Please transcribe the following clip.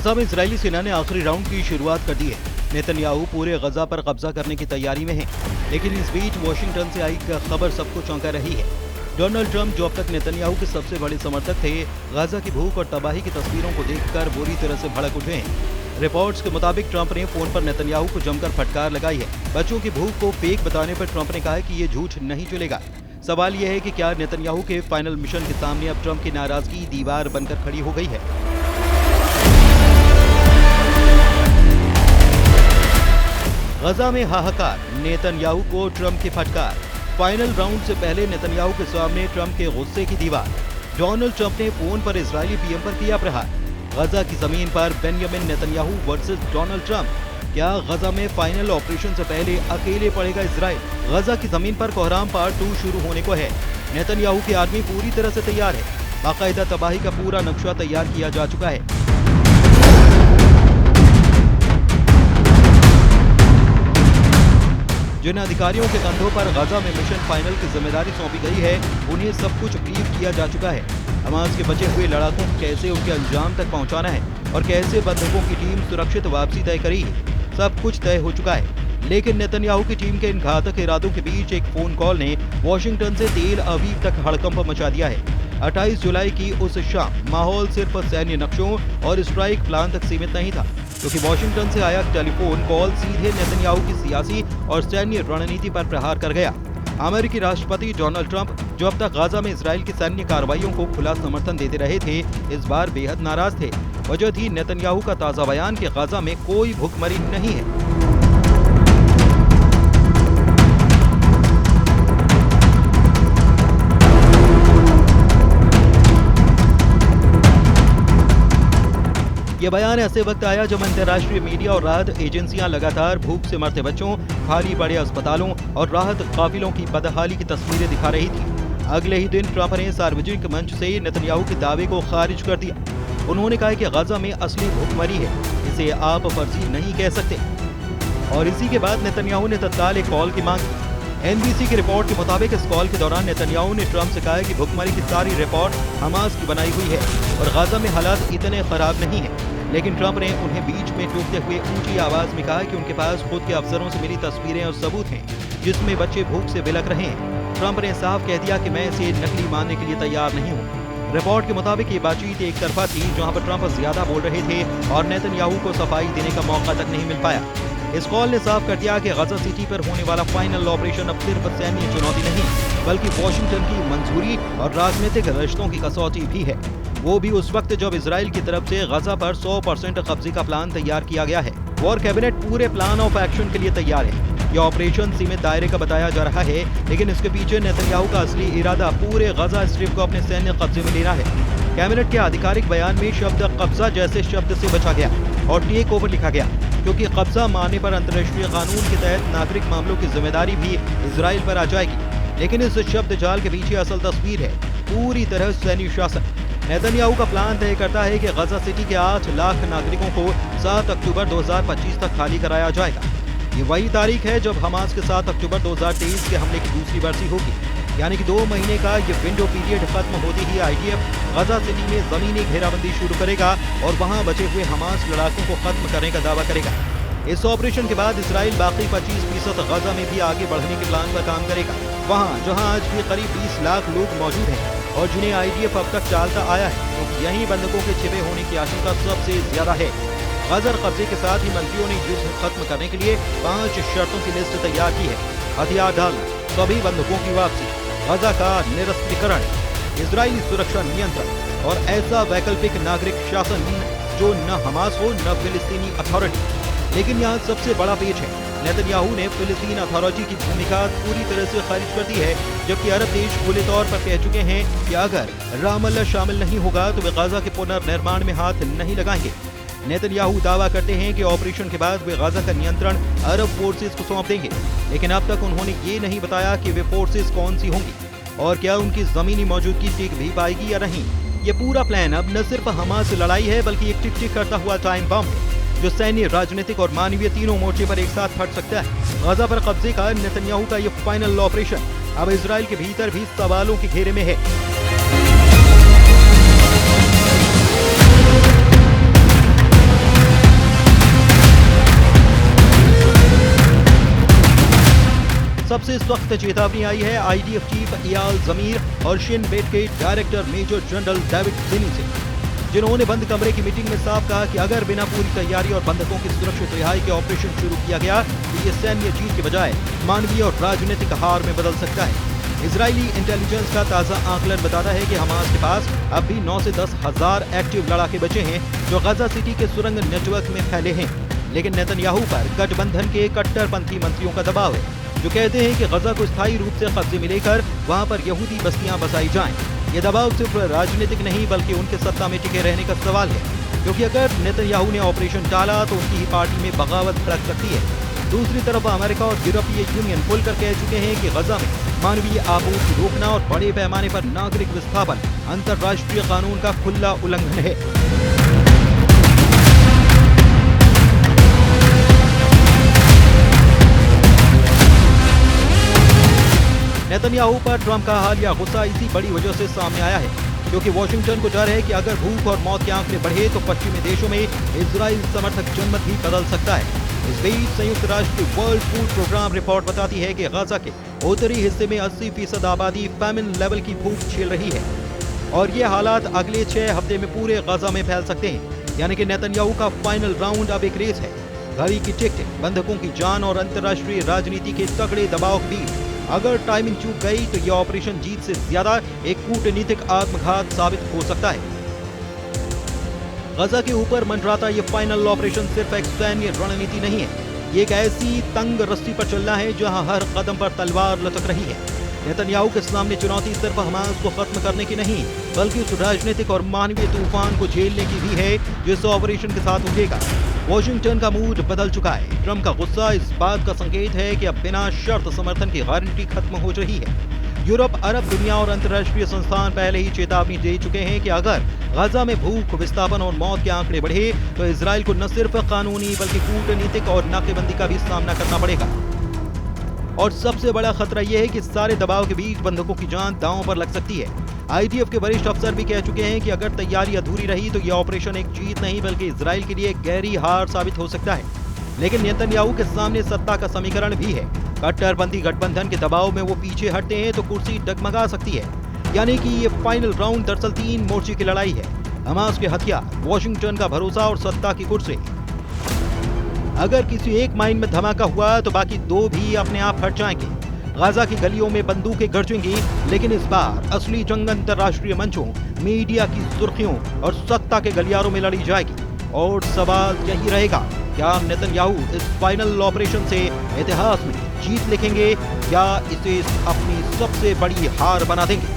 गजा में इजरायली सेना ने आखिरी राउंड की शुरुआत कर दी है। नेतन्याहू पूरे गजा पर कब्जा करने की तैयारी में है, लेकिन इस बीच वॉशिंगटन से आई खबर सबको चौंका रही है। डोनाल्ड ट्रंप, जो अब तक नेतन्याहू के सबसे बड़े समर्थक थे, गजा की भूख और तबाही की तस्वीरों को देखकर बुरी तरह से भड़क उठे हैं। रिपोर्ट्स के मुताबिक ट्रंप ने फोन पर नेतन्याहू को जमकर फटकार लगाई है। बच्चों की भूख को फेक बताने पर ट्रंप ने कहा है कि ये झूठ नहीं चलेगा। सवाल यह है कि क्या नेतन्याहू के फाइनल मिशन के सामने अब ट्रंप की नाराजगी दीवार बनकर खड़ी हो गई है। गजा में हाहाकार, नेतन्याहू को ट्रंप की फटकार। फाइनल राउंड से पहले नेतन्याहू के सामने ट्रंप के गुस्से की दीवार। डोनाल्ड ट्रंप ने फोन पर इजरायली पीएम पर किया प्रहार। गजा की जमीन पर Benjamin Netanyahu versus Donald Trump. क्या गजा में फाइनल ऑपरेशन से पहले अकेले पड़ेगा इजराइल? गजा की जमीन पर कोहराम पार्ट 2 शुरू होने को है। नेतन्याहू की आर्मी पूरी तरह से तैयार है। बाकायदा तबाही का पूरा नक्शा तैयार किया जा चुका है। जिन अधिकारियों के कंधों पर गजा में मिशन फाइनल की जिम्मेदारी सौंपी गई है, उन्हें सब कुछ ब्रीफ किया जा चुका है। हमास के बचे हुए लड़ाकों को कैसे उनके अंजाम तक पहुंचाना है और कैसे बंधकों की टीम सुरक्षित वापसी तय करेगी, सब कुछ तय हो चुका है। लेकिन नेतन्याहू की टीम के इन घातक इरादों के बीच एक फोन कॉल ने वॉशिंगटन से तेल अवीव तक हड़कंप मचा दिया है। 28 जुलाई की उस शाम माहौल सिर्फ सैन्य नक्शों और स्ट्राइक प्लान तक सीमित नहीं था, क्योंकि वॉशिंगटन से आया टेलीफोन कॉल सीधे नेतन्याहू की सियासी और सैन्य रणनीति पर प्रहार कर गया। अमेरिकी राष्ट्रपति डोनाल्ड ट्रंप, जो अब तक गाजा में इजराइल की सैन्य कार्रवाइयों को खुला समर्थन देते रहे थे, इस बार बेहद नाराज थे। वजह थी नेतन्याहू का ताजा बयान कि गाजा में कोई भूखमरी नहीं है। ये बयान ऐसे वक्त आया जब अंतर्राष्ट्रीय मीडिया और राहत एजेंसियां लगातार भूख से मरते बच्चों, खाली पड़े अस्पतालों और राहत काफिलों की बदहाली की तस्वीरें दिखा रही थी। अगले ही दिन ट्रंप ने सार्वजनिक मंच से नेतन्याहू के दावे को खारिज कर दिया। उन्होंने कहा कि गजा में असली भूखमरी है, इसे आप फर्जी नहीं कह सकते। और इसी के बाद नेतन्याहू ने तत्काल एक कॉल की मांग की। NBC की रिपोर्ट के मुताबिक इस कॉल के दौरान नेतन्याहू ने ट्रंप से कहा कि भुखमरी की सारी रिपोर्ट हमास की बनाई हुई है और गाजा में हालात इतने खराब नहीं है। लेकिन ट्रंप ने उन्हें बीच में टोकते हुए ऊंची आवाज में कहा कि उनके पास खुद के अफसरों से मिली तस्वीरें और सबूत हैं जिसमें बच्चे भूख से बिलख रहे हैं। ट्रंप ने साफ कह दिया कि मैं इसे नकली मानने के लिए तैयार नहीं हूँ। रिपोर्ट के मुताबिक ये बातचीत एक तरफा थी, जहाँ पर ट्रंप ज्यादा बोल रहे थे और नेतन्याहू को सफाई देने का मौका तक नहीं मिल पाया। इस कॉल ने साफ कर दिया कि गजा सिटी पर होने वाला फाइनल ऑपरेशन अब सिर्फ सैन्य चुनौती नहीं, बल्कि वॉशिंगटन की मंजूरी और राजनीतिक रिश्तों की कसौटी भी है। वो भी उस वक्त जब इजराइल की तरफ से गजा पर 100% कब्जे का प्लान तैयार किया गया है। वॉर कैबिनेट पूरे प्लान ऑफ एक्शन के लिए तैयार है। यह ऑपरेशन सीमित दायरे का बताया जा रहा है, लेकिन इसके पीछे नेतन्याहू का असली इरादा पूरे गजा स्ट्रिप को अपने सैन्य कब्जे में लेना है। कैबिनेट के आधिकारिक बयान में शब्द कब्जा जैसे शब्द से बचा गया और टेक ओवर लिखा गया, क्योंकि कब्जा मारने पर अंतर्राष्ट्रीय कानून के तहत नागरिक मामलों की जिम्मेदारी भी इजराइल पर आ जाएगी। लेकिन इस शब्द जाल के पीछे असल तस्वीर है पूरी तरह सैन्य शासन। नेतन्याहू का प्लान तय करता है कि गजा सिटी के 8 लाख नागरिकों को 7 अक्टूबर 2025 तक खाली कराया जाएगा। ये वही तारीख है जब हमास के 7 अक्टूबर 2023 के हमले की दूसरी बरसी होगी, यानी कि 2 महीने का ये विंडो पीरियड खत्म होते ही IDF गजा सिटी में जमीनी घेराबंदी शुरू करेगा और वहां बचे हुए हमास लड़ाकों को खत्म करने का दावा करेगा। इस ऑपरेशन के बाद इसराइल बाकी 25% गजा में भी आगे बढ़ने के प्लान पर काम करेगा। वहां जहां आज भी करीब 20 लाख लोग मौजूद हैं और जिन्हें IDF अब तक टालता आया है, तो यहीं बंधकों के छिपे होने की आशंका सबसे ज्यादा है। गजा कब्जे के साथ ही मंत्रियों ने युद्ध खत्म करने के लिए 5 शर्तों की लिस्ट तैयार की है। हथियार डालना, सभी बंधकों की वापसी, गजा का निरस्त्रीकरण, इजरायली सुरक्षा नियंत्रण और ऐसा वैकल्पिक नागरिक शासन जो न हमास हो न फिलिस्तीनी अथॉरिटी। लेकिन यहाँ सबसे बड़ा पेच है, नेतन्याहू ने फिलिस्तीन अथॉरिटी की भूमिका पूरी तरह से खारिज कर दी है, जबकि अरब देश खुले तौर पर कह चुके हैं कि अगर रामल्ला शामिल नहीं होगा तो वे गजा के पुनर्निर्माण में हाथ नहीं लगाएंगे। नेतन्याहू दावा करते हैं कि ऑपरेशन के बाद वे गजा का नियंत्रण अरब फोर्सेस को सौंप देंगे, लेकिन अब तक उन्होंने ये नहीं बताया कि वे फोर्सेस कौन सी होंगी और क्या उनकी जमीनी मौजूदगी टिक भी पाएगी या नहीं। ये पूरा प्लान अब न सिर्फ हमास से लड़ाई है, बल्कि एक टिक टिक करता हुआ टाइम बम है जो सैन्य, राजनीतिक और मानवीय तीनों मोर्चे पर एक साथ फट सकता है। गजा पर कब्जे का नेतन्याहू का ये फाइनल ऑपरेशन अब इजराइल के भीतर भी सवालों के घेरे में है। सबसे सख्त चेतावनी आई है IDF चीफ इयाल जमीर और शिन बेट के डायरेक्टर मेजर जनरल डेविड ज़िनी से, जिन्होंने बंद कमरे की मीटिंग में साफ कहा कि अगर बिना पूरी तैयारी और बंधकों की सुरक्षित रिहाई के ऑपरेशन शुरू किया गया तो ये सैन्य जीत के बजाय मानवीय और राजनीतिक हार में बदल सकता है। इजरायली इंटेलिजेंस का ताज़ा आंकलन बताता है कि हमास के पास अब भी 9 से 10 हजार एक्टिव लड़ाके बचे हैं जो गजा सिटी के सुरंग नेटवर्क में फैले हैं। लेकिन नेतन्याहू पर गठबंधन के कट्टरपंथी मंत्रियों का दबाव है, जो कहते हैं कि गजा को स्थायी रूप से कब्जे में लेकर वहां पर यहूदी बस्तियां बसाई जाएं। ये दबाव सिर्फ राजनीतिक नहीं बल्कि उनके सत्ता में टिके रहने का सवाल है, क्योंकि अगर नेतन्याहू ने ऑपरेशन टाला तो उनकी ही पार्टी में बगावत भड़क सकती है। दूसरी तरफ अमेरिका और यूरोपीय यूनियन खुलकर कह चुके हैं कि गजा में मानवीय आपूर्ति रोकना और बड़े पैमाने पर नागरिक विस्थापन अंतर्राष्ट्रीय कानून का खुला उल्लंघन है। नेतन्याहू पर ट्रंप का हालिया गुस्सा इसी बड़ी वजह से सामने आया है, क्योंकि वॉशिंगटन को डर है कि अगर भूख और मौत के आंकड़े बढ़े तो पश्चिमी देशों में इजराइल समर्थक जनमत भी बदल सकता है। इस बीच संयुक्त राष्ट्र की वर्ल्ड फूड प्रोग्राम रिपोर्ट बताती है कि गजा के उत्तरी हिस्से में 80% आबादी फैमिन लेवल की भूख झेल रही है और ये हालात अगले 6 हफ्ते में पूरे गजा में फैल सकते हैं। यानी कि नेतन्याहू का फाइनल राउंड अब एक रेस है, घड़ी की टिक-टिक, बंधकों की जान और अंतर्राष्ट्रीय राजनीति के तगड़े दबाव के बीच। अगर टाइमिंग चूक गई तो यह ऑपरेशन जीत से ज्यादा एक कूटनीतिक आत्मघात साबित हो सकता है। गजा के ऊपर मंडराता ये फाइनल ऑपरेशन सिर्फ एक सैन्य रणनीति नहीं है, ये एक ऐसी तंग रस्सी पर चलना है जहां हर कदम पर तलवार लटक रही है। नेतन्याहू के सामने चुनौती सिर्फ हमास को खत्म करने की नहीं, बल्कि उस राजनीतिक और मानवीय तूफान को झेलने की भी है जो इस ऑपरेशन के साथ उठेगा। वॉशिंगटन का मूड बदल चुका है। ट्रंप का गुस्सा इस बात का संकेत है कि अब बिना शर्त समर्थन की गारंटी खत्म हो रही है। यूरोप, अरब दुनिया और अंतर्राष्ट्रीय संस्थान पहले ही चेतावनी दे चुके हैं कि अगर गजा में भूख, विस्थापन और मौत के आंकड़े बढ़े तो इजराइल को न सिर्फ कानूनी बल्कि कूटनीतिक और नाकेबंदी का भी सामना करना पड़ेगा। और सबसे बड़ा खतरा यह है कि सारे दबाव के बीच बंधकों की जान दांव पर लग सकती है। IDF के वरिष्ठ अफसर भी कह चुके हैं कि अगर तैयारी अधूरी रही तो यह ऑपरेशन एक जीत नहीं बल्कि इजराइल के लिए गहरी हार साबित हो सकता है। लेकिन नेतन्याहू के सामने सत्ता का समीकरण भी है। कट्टरपंथी गठबंधन के दबाव में वो पीछे हटते हैं तो कुर्सी डगमगा सकती है। यानी कि ये फाइनल राउंड दरअसल 3 मोर्चे की लड़ाई है, हमास के हथियार, वॉशिंगटन का भरोसा और सत्ता की कुर्सी। अगर किसी एक माइन में धमाका हुआ तो बाकी 2 भी अपने आप हट जाएंगे। गजा की गलियों में बंदूकें गरजेंगी, लेकिन इस बार असली जंग अंतर्राष्ट्रीय मंचों, मीडिया की सुर्खियों और सत्ता के गलियारों में लड़ी जाएगी। और सवाल यही रहेगा, क्या नेतन्याहू इस फाइनल ऑपरेशन से इतिहास में जीत लिखेंगे या इसे अपनी सबसे बड़ी हार बना देंगे?